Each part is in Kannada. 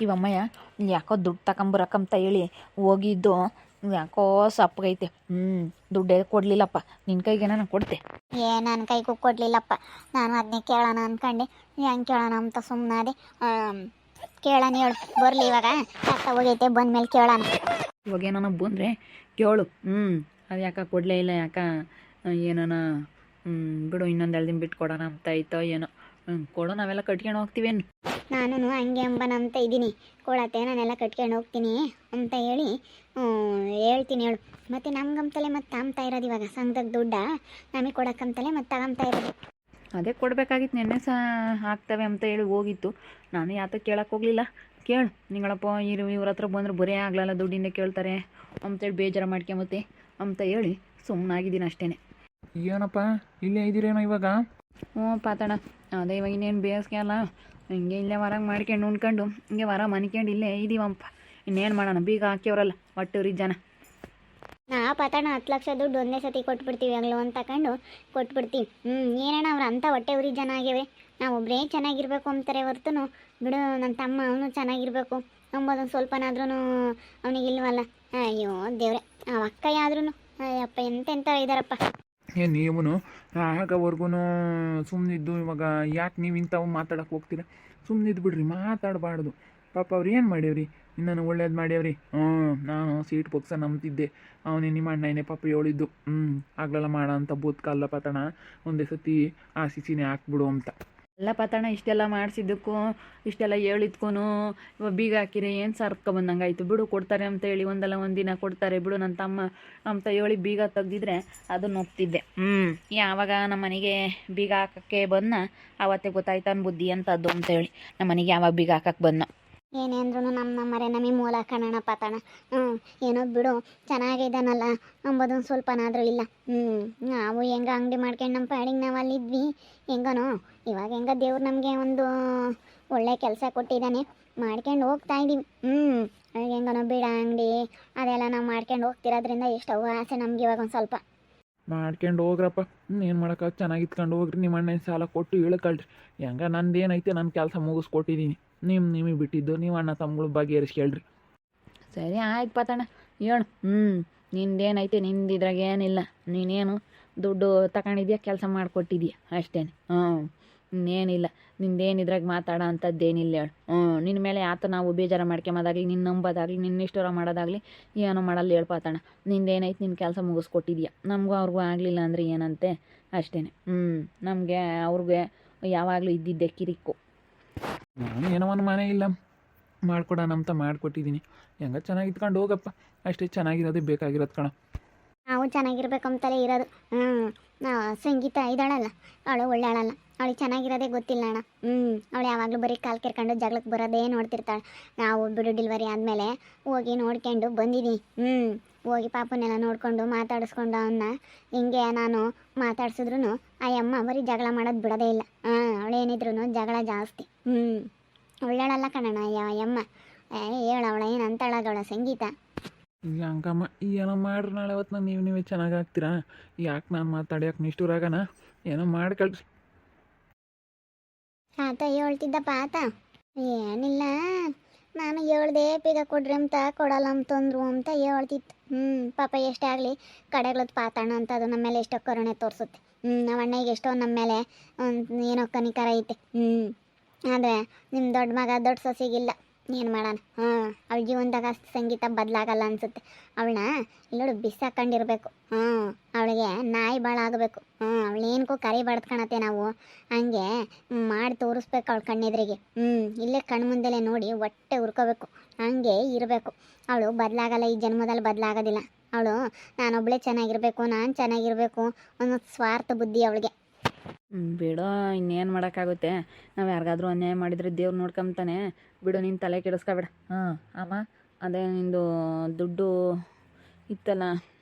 ಇವಮ್ಮಯ್ಯ ಯಾಕೋ ದುಡ್ಡು ತಗೊಂಬರಕ್ಕಂತ ಹೇಳಿ ಹೋಗಿದ್ದು ಯಾಕೋ ಸಪ್ಪಗೈತೆ. ದುಡ್ಡೇ ಕೊಡಲಿಲ್ಲಪ್ಪ. ನಿನ್ನ ಕೈಗೆ ನಾನು ಕೊಡ್ತೆ. ನನ್ನ ಕೈಗೂ ಕೊಡಲಿಲ್ಲಪ್ಪ. ನಾನು ಅದನ್ನೇ ಕೇಳೋಣ ಅಂದ್ಕೊಂಡು ಹೆಂಗೆ ಕೇಳೋಣ ಅಂತ ಸುಮ್ಮನಾದೆ. ಕೇಳೋಣ ಹೇಳು, ಬರಲಿ ಇವಾಗ ಅಕ್ಕ ಹೋಗೈತೆ, ಬಂದಮೇಲೆ ಕೇಳೋಣ. ಇವಾಗ ಏನಾನ ಬಂದರೆ ಕೇಳು. ಅದು ಯಾಕೆ ಕೊಡಲೇ ಇಲ್ಲ, ಯಾಕೆ ಏನಾನ ಬಿಡು ಇನ್ನೊಂದು 2 ದಿನ ಬಿಟ್ಟು ಕೊಡೋಣ ಅಂತ ಆಯ್ತೋ ಏನೋ. ಕೊಡು, ನಾವೆಲ್ಲ ಕಟ್ಕೊಂಡು ಹೋಗ್ತೀವೇನು. ನಾನು ಹಂಗೆ ಅಂಬನ ಅಂತ ಇದ್ದೀನಿ. ಕೊಡತ್ತೆ, ನಾನೆಲ್ಲ ಕಟ್ಕೊಂಡು ಹೋಗ್ತೀನಿ ಅಂತ ಹೇಳಿ ಹೇಳ್ತೀನಿ ಹೇಳು. ಮತ್ತು ನಮ್ಗಂತಲೇ ಮತ್ತೆ ತಾಮ್ತಾ ಇರೋದು ಇವಾಗ ಸಂಘದಾಗ ದುಡ್ಡ ನಮಗೆ ಕೊಡಕ್ಕಂತಲೇ ಮತ್ತೆ ತಗೊಂತಾ ಇರೋದು. ಅದೇ ಕೊಡಬೇಕಾಗಿತ್ತು, ನೆನ್ನೆ ಸಹ ಹಾಕ್ತವೆ ಅಂತ ಹೇಳಿ ಹೋಗಿತ್ತು. ನಾನು ಯಾತಕ್ಕೆ ಕೇಳಕ್ಕೆ ಹೋಗಲಿಲ್ಲ. ಕೇಳು ನಿಗಳಪ್ಪ, ಇವ್ರ ಹತ್ರ ಬಂದ್ರೆ ಬರೇ ಆಗ್ಲಲ್ಲ, ದುಡ್ಡಿಂದ ಕೇಳ್ತಾರೆ ಅಂತೇಳಿ ಬೇಜಾರು ಮಾಡ್ಕೊಂಬತ್ತೆ ಅಂತ ಹೇಳಿ ಸುಮ್ಮನಾಗಿದ್ದೀನಿ ಅಷ್ಟೇ. ಏನಪ್ಪ ಇಲ್ಲೇ ಇದ್ದೀರೇನೋ ಇವಾಗ? ಪಾತಣ, ಅದೇ ಇವಾಗ ಇನ್ನೇನು ಬೇಸಿಗೆ ಅಲ್ಲ, ಹಿಂಗೆ ಇಲ್ಲೇ ಹೊರಗೆ ಮಾಡ್ಕೊಂಡು ಉಣ್ಕೊಂಡು ಹಿಂಗೆ ಹೊರ ಮನ್ಕೊಂಡು ಇಲ್ಲೇ ಇದೀವಪ್ಪ. ಇನ್ನೇನು ಮಾಡೋಣ, ಬೀಗ ಹಾಕ್ಯವ್ರಲ್ಲ ಒಟ್ಟೂರಿ ಜನ. ಪತಣ 10 ಲಕ್ಷ ದುಡ್ಡು ಒಂದೇ ಸತಿ ಕೊಟ್ಬಿಡ್ತೀವಿ ಆಗಲೋ ಅಂತ ತಗೊಂಡು ಕೊಟ್ಬಿಡ್ತೀವಿ. ಏನೇಣ ಅವ್ರು ಅಂಥ ಹೊಟ್ಟೆ ಉರಿ ಜನ ಆಗ್ಯಾವೆ. ನಾವು ಒಬ್ಬರೇ ಚೆನ್ನಾಗಿರ್ಬೇಕು ಅಂತಾರೆ ಹೊರತು, ಬಿಡು ನನ್ನ ತಮ್ಮ ಅವನು ಚೆನ್ನಾಗಿರ್ಬೇಕು ಅಂಬೋದೊಂದು ಸ್ವಲ್ಪನಾದ್ರೂ ಅವನಿಗಿಲ್ವಲ್ಲ. ಅಯ್ಯೋ ದೇವ್ರೆ, ಆ ಅಕ್ಕಯ್ಯ ಆದ್ರೂ ಅಯ್ಯಪ್ಪ ಎಂತೆಂಥ ಇದ್ದಾರಪ್ಪ. ನೀವೂ ಆಗವರೆಗೂ ಸುಮ್ಮನಿದ್ದು ಇವಾಗ ಯಾಕೆ ನೀವು ಇಂಥವು ಮಾತಾಡೋಕೆ ಹೋಗ್ತೀರಾ? ಸುಮ್ಮನಿದ್ದು ಬಿಡ್ರಿ, ಮಾತಾಡಬಾರ್ದು. ಪಾಪ ಅವ್ರು ಏನು ಮಾಡ್ಯವ್ರಿ, ಇನ್ನೂ ಒಳ್ಳೇದು ಮಾಡ್ಯವ್ರಿ. ನಾನು ಸೀಟ್ ಪಕ್ಷ ನಂಬ್ತಿದ್ದೆ, ಅವನೇ ನಿಮ್ಮ ಅಣ್ಣನೇ ಪಾಪ ಹೇಳಿದ್ದು ಆಗ್ಲೆಲ್ಲ ಮಾಡೋ ಅಂತ ಬೂತ್ಕಲ್ಲ ಪತಣ, ಒಂದೇ ಸತಿ ಆಸಿಸಿನೇ ಹಾಕ್ಬಿಡು ಅಂತ. ಎಲ್ಲ ಪತಣ, ಇಷ್ಟೆಲ್ಲ ಮಾಡಿಸಿದ್ದಕ್ಕೂ ಇಷ್ಟೆಲ್ಲ ಹೇಳಿದ್ಕೂ ಇವಾಗ ಬೀಗ ಹಾಕಿರಿ ಏನು ಸರ್ಕೊಂಬಂದಂಗೆ ಆಯಿತು. ಬಿಡು, ಕೊಡ್ತಾರೆ ಅಂತ ಹೇಳಿ ಒಂದಲ್ಲ ಒಂದಿನ ಕೊಡ್ತಾರೆ ಬಿಡು. ನನ್ನ ತಮ್ಮ ಅಂತ ಹೇಳಿ ಬೀಗ ತೆಗ್ದಿದ್ರೆ ಅದನ್ನು ಒಪ್ತಿದ್ದೆ. ಯಾವಾಗ ನಮ್ಮ ಮನೆಗೆ ಬೀಗ ಹಾಕೋಕ್ಕೆ ಬಂದ ಆವತ್ತೇ ಗೊತ್ತಾಯ್ತಾನ ಬುದ್ಧಿ ಅಂತದ್ದು ಅಂತೇಳಿ ನಮ್ಮ ಮನೆಗೆ ಯಾವಾಗ ಬೀಗ ಹಾಕಕ್ಕೆ ಬಂದ. ಏನೇ ಅಂದ್ರೂ ನಮ್ಮರೆ ನಮಗೆ ಮೂಲ ಕಣಣ ಪತಣ. ಏನೋ ಬಿಡು, ಚೆನ್ನಾಗಿದ್ದಾನಲ್ಲ ಅಂಬೋದೊಂದು ಸ್ವಲ್ಪನಾದರೂ ಇಲ್ಲ. ನಾವು ಹೆಂಗೆ ಅಂಗಡಿ ಮಾಡ್ಕೊಂಡು ನಮ್ಮ ಪಾಡಿಗೆ ನಾವು ಅಲ್ಲಿದ್ವಿ ಹೆಂಗನೋ. ಇವಾಗ ಹೆಂಗ ದೇವ್ರು ನಮಗೆ ಒಂದು ಒಳ್ಳೆ ಕೆಲಸ ಕೊಟ್ಟಿದ್ದಾನೆ, ಮಾಡ್ಕೊಂಡು ಹೋಗ್ತಾ ಇದ್ದೀವಿ. ಹೆಂಗನೋ ಬಿಡ ಅಂಗಡಿ ಅದೆಲ್ಲ ನಾವು ಮಾಡ್ಕೊಂಡು ಹೋಗ್ತಿರೋದ್ರಿಂದ ಎಷ್ಟು ಆಸೆ ನಮ್ಗೆ ಇವಾಗ ಒಂದು ಸ್ವಲ್ಪ. ಮಾಡ್ಕೊಂಡು ಹೋಗ್ರಪ್ಪ, ಏನು ಮಾಡೋಕ್ಕಾಗ, ಚೆನ್ನಾಗಿ ಇತ್ಕೊಂಡು ಹೋಗ್ರಿ. ನಿಮ್ಮ ಅಣ್ಣನ ಸಾಲ ಕೊಟ್ಟು ಇಳ್ಕೊಳ್ರಿ. ಹೆಂಗ ನಂದೇನೈತೆ ನನ್ನ ಕೆಲಸ ಮುಗಿಸ್ಕೊಟ್ಟಿದ್ದೀನಿ. ನಿಮಗೆ ಬಿಟ್ಟಿದ್ದು ನೀವು ಅಣ್ಣ ತಮ್ಮಗಳು ಬಗೆಹರಿಸ್ಕೇಳ್ರಿ. ಸರಿ ಆಯ್ತು ಪತಣ, ಹೇಳು. ನಿಂದೇನೈತೆ, ನಿಂದಿದ್ರಾಗ ಏನಿಲ್ಲ. ನೀನೇನು ದುಡ್ಡು ತಗೊಂಡಿದ್ಯಾ, ಕೆಲಸ ಮಾಡಿಕೊಟ್ಟಿದ್ಯಾ ಅಷ್ಟೇ. ಇನ್ನೇನಿಲ್ಲ, ನಿಂದೇನಿದ್ರಾಗ ಮಾತಾಡೋ ಅಂಥದ್ದೇನಿಲ್ಲ ಹೇಳು. ನಿನ್ನ ಮೇಲೆ ಆತ ನಾವು ಬೇಜಾರು ಮಾಡ್ಕೊಂಬೋದಾಗಲಿ, ನಿನ್ನ ನಂಬೋದಾಗಲಿ, ನಿನ್ನ ಇಷ್ಟರ ಮಾಡೋದಾಗಲಿ ಏನೋ ಮಾಡಲ್ಲ ಹೇಳು ಪತಣ. ನಿಂದೇನೈತೆ, ನಿನ್ನ ಕೆಲಸ ಮುಗಿಸ್ಕೊಟ್ಟಿದ್ಯಾ. ನಮಗೂ ಅವ್ರಿಗೂ ಆಗಲಿಲ್ಲ ಅಂದರೆ ಏನಂತೆ ಅಷ್ಟೇ. ನಮಗೆ ಅವ್ರಿಗೆ ಯಾವಾಗಲೂ ಇದ್ದಿದ್ದೆ ಕಿರಿಕು. ನಾನು ಏನೋ ಒಂದು ಮನೆ ಇಲ್ಲ ಮಾಡ್ಕೊಡೋಣ ಅಂತ ಮಾಡಿಕೊಟ್ಟಿದ್ದೀನಿ. ಹೆಂಗ ಚೆನ್ನಾಗಿ ಇತ್ಕೊಂಡು ಹೋಗಪ್ಪ, ಅಷ್ಟೇ. ಚೆನ್ನಾಗಿರೋದೇ ಬೇಕಾಗಿರೋದು ಕಣ. ನಾವು ಚೆನ್ನಾಗಿರ್ಬೇಕಂತಲೇ ಇರೋದು. ಸಂಗೀತ ಇದ್ದಾಳಲ್ಲ, ಅವಳು ಒಳ್ಳೆಯಾಳಲ್ಲ, ಅವಳಿಗೆ ಚೆನ್ನಾಗಿರೋದೇ ಗೊತ್ತಿಲ್ಲ ಅಣ್ಣ. ಅವಳು ಯಾವಾಗಲೂ ಬರೀ ಕಾಲು ಕೆರ್ಕೊಂಡು ಜಗಳಕ್ಕೆ ಬರೋದೇ ನೋಡ್ತಿರ್ತಾಳೆ. ನಾವು ಬಿಡು ಡಿಲ್ವರಿ ಆದಮೇಲೆ ಹೋಗಿ ನೋಡ್ಕೊಂಡು ಬಂದಿದ್ದೀನಿ. ಹೋಗಿ ಪಾಪನೆಲ್ಲ ನೋಡಿಕೊಂಡು ಮಾತಾಡಿಸ್ಕೊಂಡು ಅವನ್ನ ಹಿಂಗೆ ನಾನು ಮಾತಾಡ್ಸಿದ್ರು ಆ ಅಮ್ಮ ಬರೀ ಜಗಳ ಮಾಡೋದು ಬಿಡೋದೇ ಇಲ್ಲ. ಅವಳೇನಿದ್ರು ಜಗಳ ಜಾಸ್ತಿ. ಒಳ್ಳೆಯಾಳಲ್ಲ ಕಣಣ್ಣ ಅಮ್ಮ. ಹೇಳವಳ ಏನು ಅಂತಳದವಳ ಸಂಗೀತ. ಹಂಗಮ್ಮ ಏನೋ ಮಾಡ್ರಿ, ನಾಳೆ ಹೊತ್ತು ನೀವೇ ಚೆನ್ನಾಗಿ ಆಗ್ತೀರಾ. ಯಾಕೆ ನಾನು ಮಾತಾಡ್ಯಾಕೆ ನಿಷ್ಠೂರಾಗಣ, ಏನೋ ಮಾಡ್ಕೊಳ್ರಿ. ಆತ ಹೇಳ್ತಿದ್ದಪ್ಪ ಆತ ಏನಿಲ್ಲ, ನಾನು ಹೇಳ್ದೆ ಬೀಗ ಕೊಡ್ರಿ ಅಂತ, ಕೊಡಲ್ಲ ಅಂತಂದ್ರು ಅಂತ ಹೇಳ್ತಿತ್ತು. ಪಾಪ ಎಷ್ಟೇ ಆಗಲಿ ಕಡೆಗಳದ್ದು ಪಾತಣ್ಣ ಅಂತ ಅದು ನಮ್ಮ ಮೇಲೆ ಎಷ್ಟೋ ಕರುಣೆ ತೋರಿಸುತ್ತೆ. ನಮ್ಮ ಅಣ್ಣಗೆ ಎಷ್ಟೋ ನಮ್ಮ ಮೇಲೆ ಏನೋ ಕನಿಕರ ಐತೆ. ಆದರೆ ನಿಮ್ಮ ದೊಡ್ಡ ಮಗ ದೊಡ್ಡ ಸೊಸೆಗಿಲ್ಲ, ಏನು ಮಾಡೋಣ. ಅವಳ ಜೀವನದಾಗ ಸಂಗೀತ ಬದಲಾಗಲ್ಲ ಅನಿಸುತ್ತೆ. ಅವಳನ್ನ ಇಲ್ಲೋಡು ಬಿಸಾಕೊಂಡಿರ್ಬೇಕು. ಅವಳಿಗೆ ನಾಯಿ ಭಾಳ ಆಗಬೇಕು. ಅವಳೇನಕ್ಕೂ ಕರಿಬಾರ್ದು ಕಣತ್ತೆ ನಾವು. ಹಂಗೆ ಮಾಡಿ ತೋರಿಸ್ಬೇಕು ಅವಳ ಕಣ್ಣೆದ್ರಿಗೆ. ಇಲ್ಲೇ ಕಣ್ಣು ಮುಂದೆಲೆ ನೋಡಿ ಹೊಟ್ಟೆ ಉರ್ಕೋಬೇಕು, ಹಂಗೆ ಇರಬೇಕು. ಅವಳು ಬದಲಾಗಲ್ಲ, ಈ ಜನ್ಮದಲ್ಲಿ ಬದಲಾಗೋದಿಲ್ಲ. ಅವಳು ನಾನೊಬ್ಬಳೇ ಚೆನ್ನಾಗಿರಬೇಕು, ನಾನು ಚೆನ್ನಾಗಿರಬೇಕು ಅನ್ನೋ ಸ್ವಾರ್ಥ ಬುದ್ಧಿ ಅವಳಿಗೆ. ಬಿಡೋ, ಇನ್ನೇನು ಮಾಡೋಕ್ಕಾಗುತ್ತೆ. ನಾವು ಯಾರಿಗಾದ್ರೂ ಅನ್ಯಾಯ ಮಾಡಿದರೆ ದೇವ್ರು ನೋಡ್ಕೊಂತಾನೆ. ಬಿಡು, ನೀನು ತಲೆ ಕೆಡಿಸ್ಕೊಬೇಡ. ಅಮ್ಮ, ಅದೇ ನಿಂದು ದುಡ್ಡು ಇತ್ತಲ್ಲ,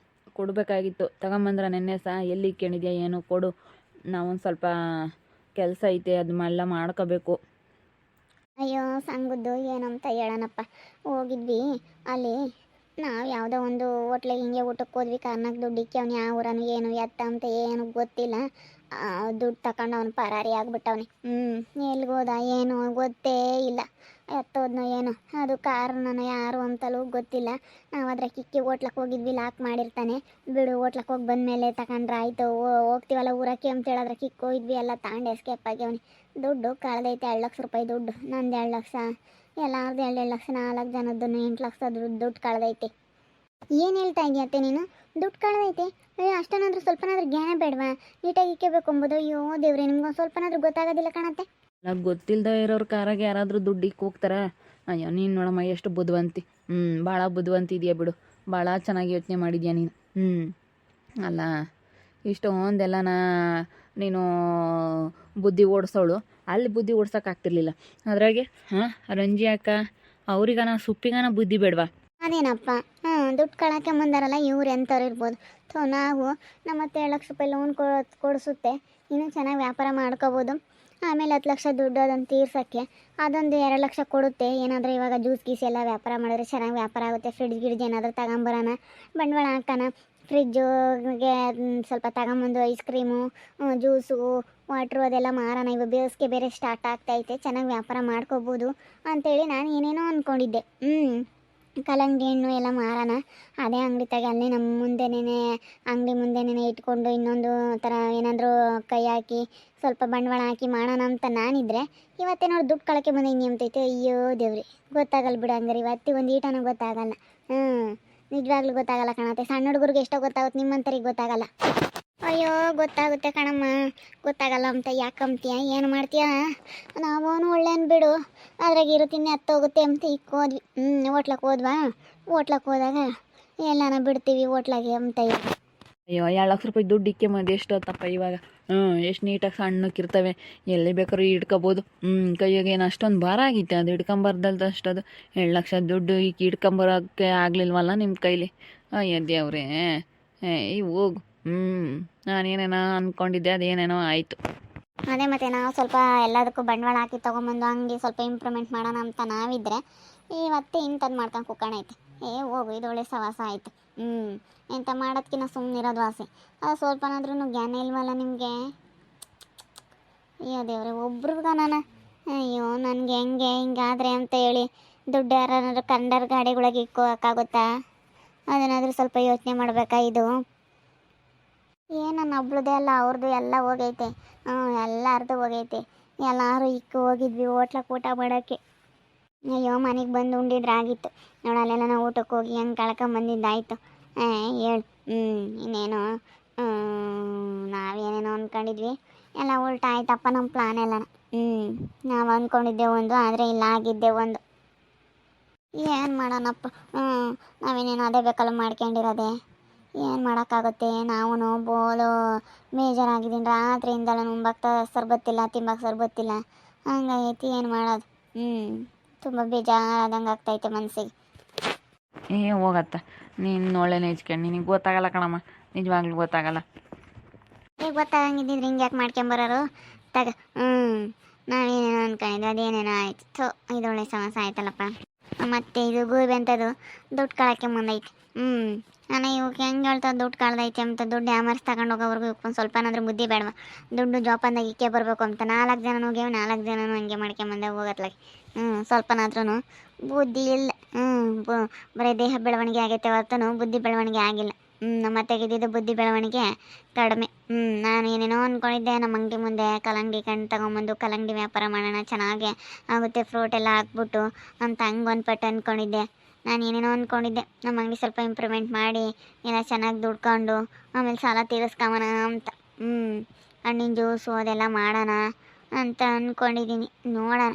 ಕೊಡಬೇಕಾಗಿತ್ತು. ತಗೊಂಬಂದ್ರೆ ನೆನ್ನೆ ಸಹ ಎಲ್ಲಿ ಕೇಳಿದ್ಯಾ ಏನು, ಕೊಡು. ನಾವೊಂದು ಸ್ವಲ್ಪ ಕೆಲಸ ಐತೆ, ಅದನ್ನೆಲ್ಲ ಮಾಡ್ಕೋಬೇಕು. ಅಯ್ಯೋ ಸಂಗದ್ದು ಏನಂತ ಹೇಳೋಣಪ್ಪ. ಹೋಗಿದ್ವಿ ಅಲ್ಲಿ, ನಾವು ಯಾವುದೋ ಒಂದು ಹೋಟ್ಲಿಗೆ ಹಿಂಗೆ ಊಟಕ್ಕೆ ಹೋದ್ವಿ. ಕಾರ್ನಾಗ ದುಡ್ಡಿಕ್ಕೆ ಅವ್ನು ಯಾವ ಊರನು ಏನು ಎತ್ತ ಅಂತ ಏನು ಗೊತ್ತಿಲ್ಲ. ದುಡ್ಡು ತಗೊಂಡು ಅವ್ನು ಪರಾರಿ ಆಗ್ಬಿಟ್ಟವನೆ. ಎಲ್ಲಿಗೋದ ಏನು ಗೊತ್ತೇ ಇಲ್ಲ. ಎತ್ತೋದ್ನೋ ಏನೋ ಅದು ಕಾರಣನ ಯಾರು ಅಂತಲೂ ಗೊತ್ತಿಲ್ಲ. ನಾವು ಅದ್ರ ಕಿಕ್ಕಿ ಹೋಟ್ಲಕ್ಕೆ ಹೋಗಿದ್ವಿ, ಲಾಕ್ ಮಾಡಿರ್ತಾನೆ. ಬಿಡು, ಹೋಟ್ಲಕ್ಕೆ ಹೋಗಿ ಬಂದಮೇಲೆ ತಗೊಂಡ್ರೆ ಆಯಿತು. ಹೋಗ್ತೀವಲ್ಲ ಊರಕ್ಕೆ ಅಂತ ಹೇಳಿದ್ರೆ ಕಿಕ್ ಹೋಗಿದ್ವಿ, ಎಲ್ಲ ತಾಂಡು ಎಸ್ಕೇಪ್ ಆಗ್ಯವನಿ. ದುಡ್ಡು ಕಳೆದೈತೆ 2 ಲಕ್ಷ ರೂಪಾಯಿ ದುಡ್ಡು. ನಂದು 2 ಲಕ್ಷ, ಎಲ್ಲಾರ್ದು 2 ಲಕ್ಷ, 4 ಜನದ್ದು 8 ಲಕ್ಷ ದುಡ್ಡು ಕಳೆದೈತೆ. ಏನು ಹೇಳ್ತಾ ಇದೆಯತ್ತೆ ನೀನು? ದುಡ್ಡು ಕಳೆದೈತೆ? ಅಯ್ಯೋ, ಅಷ್ಟನಾದ್ರೂ ಸ್ವಲ್ಪನಾದ್ರೂ ಜ್ಞಾನ ಬೇಡವಾ? ನೀಟಾಗಿ ಇಕ್ಕಬೇಕು ಎಂಬುದು. ಅಯ್ಯೋ ದೇವ್ರೆ, ನಿಮ್ಗೊಂದು ಸ್ವಲ್ಪನಾದ್ರೂ ಗೊತ್ತಾಗೋದಿಲ್ಲ ಕಣತ್ತೆ. ಅಲ್ಲ, ಗೊತ್ತಿಲ್ಲದೆ ಇರೋರು ಕಾರಾಗೆ ಯಾರಾದರೂ ದುಡ್ಡಿಗೆ ಹೋಗ್ತಾರಾ? ಅಯ್ಯೋ, ನೀನು ನೋಡಮ್ಮ ಎಷ್ಟು ಬುದ್ಧಿವಂತಿ. ಭಾಳ ಬುದ್ಧಿವಂತಿ ಇದೆಯಾ ಬಿಡು. ಭಾಳ ಚೆನ್ನಾಗಿ ಯೋಚನೆ ಮಾಡಿದ್ಯಾ ನೀನು. ಅಲ್ಲ, ಇಷ್ಟೊಂದೆಲ್ಲನ ನೀನು ಬುದ್ಧಿ ಓಡಿಸೋಳು, ಅಲ್ಲಿ ಬುದ್ಧಿ ಓಡ್ಸೋಕ್ಕಾಗ್ತಿರ್ಲಿಲ್ಲ. ಅದ್ರಾಗೆ ರಂಜಿ ಅಕ್ಕ ಅವ್ರಿಗಾನ ಸುಪ್ಪಿಗಾನ ಬುದ್ಧಿ ಬೇಡವಾ? ಅದೇನಪ್ಪ, ದುಡ್ಡು ಕಳಕ್ಕೆ ಮುಂದಾರಲ್ಲ ಇವ್ರು ಎಂಥವ್ರು ಇರ್ಬೋದು. ನಾವು ನಮ್ಮ 7 ಲಕ್ಷ ರೂಪಾಯಿ ಲೋನ್ ಕೊಡಿಸುತ್ತೆ, ಇನ್ನೂ ಚೆನ್ನಾಗಿ ವ್ಯಾಪಾರ ಮಾಡ್ಕೋಬೋದು. ಆಮೇಲೆ 10 ಲಕ್ಷ ದುಡ್ಡು ಅದನ್ನು ತೀರ್ಸೋಕ್ಕೆ ಅದೊಂದು 2 ಲಕ್ಷ ಕೊಡುತ್ತೆ. ಏನಾದರೂ ಇವಾಗ ಜ್ಯೂಸ್ ಗೀಸ್ ಎಲ್ಲ ವ್ಯಾಪಾರ ಮಾಡಿದ್ರೆ ಚೆನ್ನಾಗಿ ವ್ಯಾಪಾರ ಆಗುತ್ತೆ. ಫ್ರಿಡ್ಜ್ ಏನಾದರೂ ತಗೊಂಬರೋಣ, ಬಂಡವಾಳ ಹಾಕೋಣ. ಫ್ರಿಜ್ಜುಗೆ ಸ್ವಲ್ಪ ತಗೊಂಬಂದು ಐಸ್ ಕ್ರೀಮು, ಜ್ಯೂಸು, ವಾಟ್ರು ಅದೆಲ್ಲ ಮಾರೋಣ. ಇವಾಗ ಬೇಸಿಗೆ ಬೇರೆ ಸ್ಟಾರ್ಟ್ ಆಗ್ತೈತೆ, ಚೆನ್ನಾಗಿ ವ್ಯಾಪಾರ ಮಾಡ್ಕೋಬೋದು ಅಂತೇಳಿ ನಾನು ಏನೇನೋ ಅಂದ್ಕೊಂಡಿದ್ದೆ. ಕಲ್ಲಂಗಡಿ ಹಣ್ಣು ಎಲ್ಲ ಮಾರೋಣ. ಅದೇ ಅಂಗಡಿ ತಗೆ ಅಲ್ಲಿ ನಮ್ಮ ಮುಂದೆನೇ ಅಂಗಡಿ ಮುಂದೆನೇ ಇಟ್ಕೊಂಡು ಇನ್ನೊಂದು ಥರ ಏನಾದರೂ ಕೈ ಹಾಕಿ ಸ್ವಲ್ಪ ಬಂಡವಾಳ ಹಾಕಿ ಮಾಡೋಣ ಅಂತ ನಾನಿದ್ರೆ, ಇವತ್ತೇ ನೋಡಿ ದುಡ್ಡು ಕಳಕ್ಕೆ ಬಂದು ಹಿಂಗೆ ಅಂತೈತೆ. ಅಯ್ಯೋ ದೇವ್ರಿ, ಗೊತ್ತಾಗಲ್ಲ ಬಿಡು. ಹಂಗಾರೆ ಇವತ್ತಿಗೆ ಒಂದು ಈಟನೂ ಗೊತ್ತಾಗಲ್ಲ. ನಿಜವಾಗ್ಲೂ ಗೊತ್ತಾಗಲ್ಲ ಕಣತ್ತೆ. ಸಣ್ಣ ಹುಡುಗರಿಗೆ ಎಷ್ಟೋ ಗೊತ್ತಾಗುತ್ತೆ, ನಿಮ್ಮಂತರಿಗೆ ಗೊತ್ತಾಗಲ್ಲ. ಅಯ್ಯೋ ಗೊತ್ತಾಗುತ್ತೆ ಕಣಮ್ಮ, ಗೊತ್ತಾಗಲ್ಲ ಅಂತ ಯಾಕಂತೀಯ? ಏನು ಮಾಡ್ತೀಯ? ನಾವೂ ಒಳ್ಳೆಯನ್ ಬಿಡು, ಅದ್ರಾಗ ಇರುತ್ತೀನಿ ಹತ್ತೋಗುತ್ತೆ ಅಂತ ಹೋದ್ವಿ. ಹೋಟ್ಲಕ್ಕೆ ಹೋದ್ವಾ? ಹೋಟ್ಲಕ್ಕೆ ಹೋದಾಗ ಎಲ್ಲಾನ ಬಿಡ್ತೀವಿ ಹೋಟ್ಲಾಗೆ ಅಂತ. ಅಯ್ಯೋ, 2 ಲಕ್ಷ ರೂಪಾಯಿ ದುಡ್ಡು ಇಕ್ಕೆ ಮಂದಿ ಎಷ್ಟು ಹೊತ್ತಪ್ಪ ಇವಾಗ. ಎಷ್ಟು ನೀಟಾಗಿ ಸಣ್ಣಕ್ಕಿರ್ತವೆ, ಎಲ್ಲಿ ಬೇಕಾದ್ರೂ ಇಟ್ಕೋಬೋದು. ಕೈಯಾಗೆ ಏನು ಅಷ್ಟೊಂದು ಭಾರ ಆಗಿತ್ತೆ, ಅದು ಹಿಡ್ಕೊಂಬಾರ್ದಲ್ದ ಅಷ್ಟದು 2 ಲಕ್ಷ ದುಡ್ಡು ಈಗ ಹಿಡ್ಕೊಂಬರೋಕ್ಕೆ ಆಗಲಿಲ್ವಲ್ಲ ನಿಮ್ಮ ಕೈಲಿ. ಅಯ್ಯ ದೇವ್ರೇ, ಹೋಗು. ನಾನೇನೇನೋ ಅಂದ್ಕೊಂಡಿದ್ದೆ, ಅದೇನೇನೋ ಆಯಿತು. ಅದೇ ಮತ್ತೆ ನಾವು ಸ್ವಲ್ಪ ಎಲ್ಲದಕ್ಕೂ ಬಂಡವಾಳ ಹಾಕಿ ತೊಗೊಂಬಂದು ಅಂಗಡಿ ಸ್ವಲ್ಪ ಇಂಪ್ರೂವ್ಮೆಂಟ್ ಮಾಡೋಣ ಅಂತ ನಾವಿದ್ರೆ, ಇವತ್ತೇ ಇಂಥದ್ದು ಮಾಡ್ಕೊಂಡು ಕುಕ್ಕಣೈತೆ. ಹೋಗು, ಇದು ಒಳ್ಳೆ ಸವಾಸ ಆಯಿತು. ಎಂತ ಮಾಡೋದಕ್ಕಿಂತ ಸುಮ್ಮನಿರೋದು ವಾಸಿ. ಅದು ಸ್ವಲ್ಪನಾದ್ರೂ ಜ್ಞಾನ ಇಲ್ವಲ್ಲ ನಿಮಗೆ? ಅಯ್ಯೋ ದೇವ್ರೆ, ಒಬ್ರಿಗ ನಾನು ಅಯ್ಯೋ ನನಗೆ ಹೆಂಗೆ ಹಿಂಗಾದ್ರೆ ಅಂತ ಹೇಳಿ ದುಡ್ಡು ಯಾರನ್ನಾದ್ರೂ ಕಂಡರ್ ಗಾಡಿಗಳಿಗೆ ಇಕ್ಕೋಕ್ಕಾಗುತ್ತಾ? ಅದನ್ನಾದರೂ ಸ್ವಲ್ಪ ಯೋಚನೆ ಮಾಡಬೇಕಾ? ಇದು ನನ್ನ ಒಬ್ಳದೇ ಅಲ್ಲ, ಅವ್ರದ್ದು ಎಲ್ಲ ಹೋಗೈತೆ. ಎಲ್ಲರದು ಹೋಗೈತೆ. ಎಲ್ಲರೂ ಇಕ್ಕು ಹೋಗಿದ್ವಿ ಹೋಟ್ಲಕ್ಕೆ ಊಟ ಮಾಡೋಕ್ಕೆ. ಅಯ್ಯೋ, ಮನೆಗೆ ಬಂದು ಉಂಡಿದ್ರೆ ಆಗಿತ್ತು. ನೋಡಲ್ಲೆಲ್ಲ ನಾವು ಊಟಕ್ಕೆ ಹೋಗಿ ಹೆಂಗೆ ಕಳ್ಕೊಂಬಂದಿದ್ದಾಯಿತು. ಹೇಳು. ಇನ್ನೇನು ನಾವೇನೇನೋ ಅಂದ್ಕೊಂಡಿದ್ವಿ, ಎಲ್ಲ ಉಲ್ಟಾ ಆಯ್ತಪ್ಪ ನಮ್ಮ ಪ್ಲಾನ್ ಎಲ್ಲ. ನಾವು ಅಂದ್ಕೊಂಡಿದ್ದೆ ಒಂದು, ಆದರೆ ಇಲ್ಲ ಆಗಿದ್ದೆ ಒಂದು. ಏನು ಮಾಡೋಣಪ್ಪ? ನಾವೇನೇನು ಅದೇ ಬೇಕಲ್ಲ ಮಾಡ್ಕೊಂಡಿರೋದೆ. ಏನು ಮಾಡೋಕ್ಕಾಗುತ್ತೆ? ನಾವು ಬೋಲು ಬೇಜಾರಾಗಿದ್ದೀನಿ. ರಾತ್ರಿಯಿಂದಲೂ ನುಂಬಕ್ಕೆ ಸರ್ಬತ್ತಿಲ್ಲ, ತಿಂಬಕ್ಕೆ ಸರ್ಬತ್ತಿಲ್ಲ, ಹಂಗಾಗೈತಿ. ಏನು ಮಾಡೋದು? ತುಂಬ ಬೇಜಾರಾದಂಗೆ ಆಗ್ತೈತೆ ಮನಸ್ಸಿಗೆ. ಹೋಗತ್ತ, ನೀನು ಒಳ್ಳೆನೇ ಇಚ್ಕೊಂಡು ನಿನಗೆ ಗೊತ್ತಾಗಲ್ಲ ಕಣಮ್ಮ, ನಿಜವಾಗ್ಲೂ ಗೊತ್ತಾಗಲ್ಲ. ಈಗ ಗೊತ್ತಾಗಂಗಿದ್ದಿದ್ರೆ ಹಿಂಗೆ ಯಾಕೆ ಮಾಡ್ಕೊಂಬರೋರು ತಗ. ನಾವೇನೇನೋ ಅಂದ್ಕೊಂಡಿದ್ವಿ, ಅದೇನೇನೋ ಆಯ್ತು. ಇದು ಒಳ್ಳೆ ಸಮಸ್ಯೆ ಆಯ್ತಲ್ಲಪ್ಪ. ಮತ್ತು ಇದು ಗೋಬಿ ಅಂತದ್ದು ದುಡ್ಡು ಕಳಕ್ಕೆ ಮುಂದೈತಿ. ನಾನು ಇವಾಗ ಹೆಂಗೆ ಹೇಳ್ತಾ ದುಡ್ಡು ಕಳ್ದೈತೆ ಅಂತ. ದುಡ್ಡು ಯಾಮರ್ಸ್ ತಗೊಂಡು ಹೋಗೋವ್ರಿಗೂ ಒಂದು ಸ್ವಲ್ಪನಾದ್ರೂ ಬುದ್ಧಿ ಬೇಡವಾ? ದುಡ್ಡು ಜೋಪಾನದಾಗ ಇಕ್ಕೆ ಬರಬೇಕು ಅಂತ 4 ಜನ ಹೋಗ್ಯಾವ, 4 ಜನನೂ ಹಂಗೆ ಮಾಡ್ಕೊಂಬಂದಾಗ ಹೋಗತ್ಲಾಗೆ. ಸ್ವಲ್ಪನಾದ್ರೂ ಬುದ್ಧಿ ಇಲ್ಲ. ಬರೀ ದೇಹ ಬೆಳವಣಿಗೆ ಆಗೈತೆ ಹೊರತು ಬುದ್ಧಿ ಬೆಳವಣಿಗೆ ಆಗಿಲ್ಲ. ನಮ್ಮ ತೆಗೆದಿದ್ದು ಬುದ್ಧಿ ಬೆಳವಣಿಗೆ ಕಡಿಮೆ. ನಾನು ಏನೇನೋ ಅಂದ್ಕೊಂಡಿದ್ದೆ, ನಮ್ಮ ಅಂಗಡಿ ಮುಂದೆ ಕಲ್ಲಂಗಡಿ ಕಣ್ಣು ತೊಗೊಂಬಂದು ಕಲ್ಲಂಗಡಿ ವ್ಯಾಪಾರ ಮಾಡೋಣ, ಚೆನ್ನಾಗೆ ಆಗುತ್ತೆ ಫ್ರೂಟ್ ಎಲ್ಲ ಹಾಕ್ಬಿಟ್ಟು ಅಂತ ಹಂಗೆ ಒಂದು ಪಟ್ಟು ಅಂದ್ಕೊಂಡಿದ್ದೆ. ನಾನು ಏನೇನೋ ಅಂದ್ಕೊಂಡಿದ್ದೆ, ನಮ್ಮ ಅಂಗಡಿ ಸ್ವಲ್ಪ ಇಂಪ್ರೂವ್ಮೆಂಟ್ ಮಾಡಿ ಎಲ್ಲ ಚೆನ್ನಾಗಿ ದುಡ್ಕೊಂಡು ಆಮೇಲೆ ಸಾಲ ತೀರಿಸ್ಕೊಂಬೋಣ ಅಂತ. ಹಣ್ಣಿನ ಜ್ಯೂಸು ಅದೆಲ್ಲ ಮಾಡೋಣ ಅಂತ ಅಂದ್ಕೊಂಡಿದ್ದೀನಿ. ನೋಡೋಣ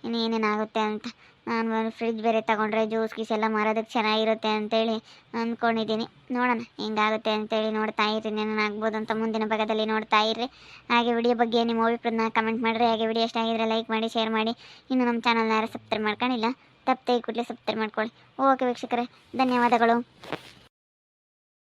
ಇನ್ನೇನೇನಾಗುತ್ತೆ ಅಂತ. ನಾನು ಫ್ರಿಡ್ಜ್ ಬೇರೆ ತೊಗೊಂಡ್ರೆ ಜ್ಯೂಸ್ ಗೀಸ್ ಎಲ್ಲ ಮಾರೋದಕ್ಕೆ ಚೆನ್ನಾಗಿರುತ್ತೆ ಅಂತೇಳಿ ಅಂದ್ಕೊಂಡಿದ್ದೀನಿ. ನೋಡೋಣ ಹೆಂಗಾಗುತ್ತೆ ಅಂತೇಳಿ. ನೋಡ್ತಾ ಇರ್ರಿ, ಏನೇನು ಆಗ್ಬೋದು ಅಂತ ಮುಂದಿನ ಭಾಗದಲ್ಲಿ ನೋಡ್ತಾ ಇರ್ರಿ. ಹಾಗೆ ವಿಡಿಯೋ ಬಗ್ಗೆ ನಿಮ್ಮ ಅಭಿಪ್ರಾಯನ ಕಮೆಂಟ್ ಮಾಡಿರಿ. ಹಾಗೆ ವಿಡಿಯೋ ಇಷ್ಟ ಆಗಿದ್ರೆ ಲೈಕ್ ಮಾಡಿ, ಶೇರ್ ಮಾಡಿ. ಇನ್ನು ನಮ್ಮ ಚಾನಲ್ನ ಯಾರು ಸಬ್ಸ್ಕ್ರೈಬ್ ಮಾಡ್ಕೊಂಡಿಲ್ಲ, ತಪ್ಪದೆ ಕೂಡಲೇ ಸಬ್ಸ್ಕ್ರೈಬ್ ಮಾಡ್ಕೊಳ್ಳಿ. ಓಕೆ ವೀಕ್ಷಕರೇ, ಧನ್ಯವಾದಗಳು.